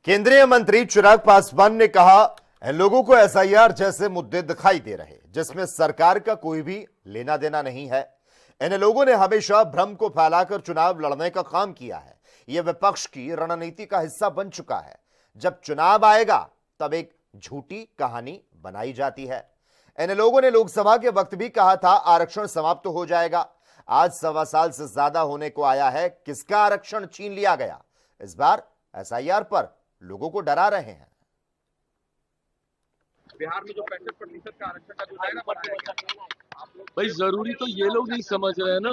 केंद्रीय मंत्री चिराग पासवान ने कहा, इन लोगों को एसआईआर जैसे मुद्दे दिखाई दे रहे जिसमें सरकार का कोई भी लेना देना नहीं है। इन लोगों ने हमेशा भ्रम को फैलाकर चुनाव लड़ने का काम किया है। यह विपक्ष की रणनीति का हिस्सा बन चुका है। जब चुनाव आएगा तब एक झूठी कहानी बनाई जाती है। इन लोगों ने लोकसभा के वक्त भी कहा था आरक्षण समाप्त हो जाएगा। आज 1.25 साल से ज्यादा होने को आया है, किसका आरक्षण छीन लिया गया? इस बार एसआईआर पर लोगों को डरा रहे हैं। बिहार में जो 65% का आरक्षण का जो दायरा बढ़ाया गया, भाई जरूरी तो ये लोग नहीं समझ रहे हैं ना।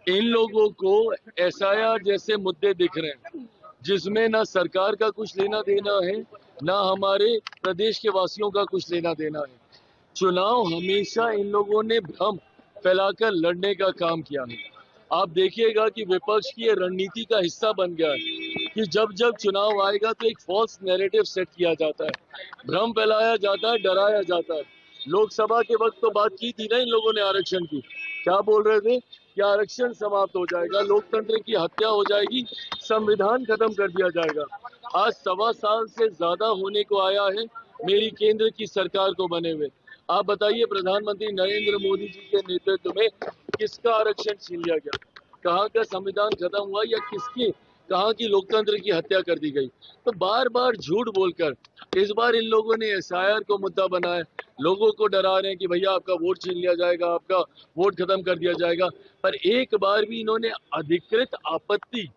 इन लोगों को एसआईआर जैसे मुद्दे दिख रहे हैं जिसमें ना सरकार का कुछ लेना देना है, ना हमारे प्रदेश के वासियों का कुछ लेना देना है। चुनाव हमेशा इन लोगों ने भ्रम फैलाकर लड़ने का काम किया है। आप देखिएगा कि विपक्ष की ये रणनीति का हिस्सा बन गया है कि जब जब चुनाव आएगा तो एक फॉल्स नैरेटिव सेट किया जाता है, भ्रम फैलाया जाता है, डराया जाता है। लोकसभा के वक्त तो बात की थी ना इन लोगों ने आरक्षण की, क्या बोल रहे थे कि आरक्षण समाप्त हो जाएगा, लोकतंत्र की हत्या हो जाएगी, संविधान खत्म कर दिया जाएगा। आज 1.25 साल से ज्यादा होने को आया है मेरी केंद्र की सरकार को बने हुए। आप बताइए प्रधानमंत्री नरेंद्र मोदी जी के नेतृत्व में किसका आरक्षण छीन लिया गया? कहाँ का संविधान खत्म हुआ या किसकी कहाँ की लोकतंत्र की हत्या कर दी गई? तो बार बार झूठ बोलकर इस बार इन लोगों ने एसआईआर को मुद्दा बनाया, लोगों को डरा रहे हैं कि भैया आपका वोट छीन लिया जाएगा, आपका वोट खत्म कर दिया जाएगा। पर एक बार भी इन्होंने अधिकृत आपत्ति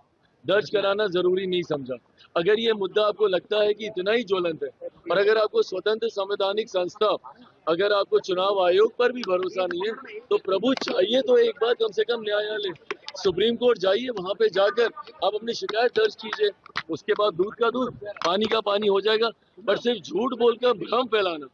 दर्ज कराना जरूरी नहीं समझा। अगर ये मुद्दा आपको लगता है कि इतना ही ज्वलंत है और अगर आपको स्वतंत्र संवैधानिक संस्था, अगर आपको चुनाव आयोग पर भी भरोसा नहीं है तो प्रभु चाहिए तो एक बार कम से कम न्यायालय सुप्रीम कोर्ट जाइए, वहां पे जाकर आप अपनी शिकायत दर्ज कीजिए। उसके बाद दूध का दूध पानी का पानी हो जाएगा। पर सिर्फ झूठ बोलकर भ्रम फैलाना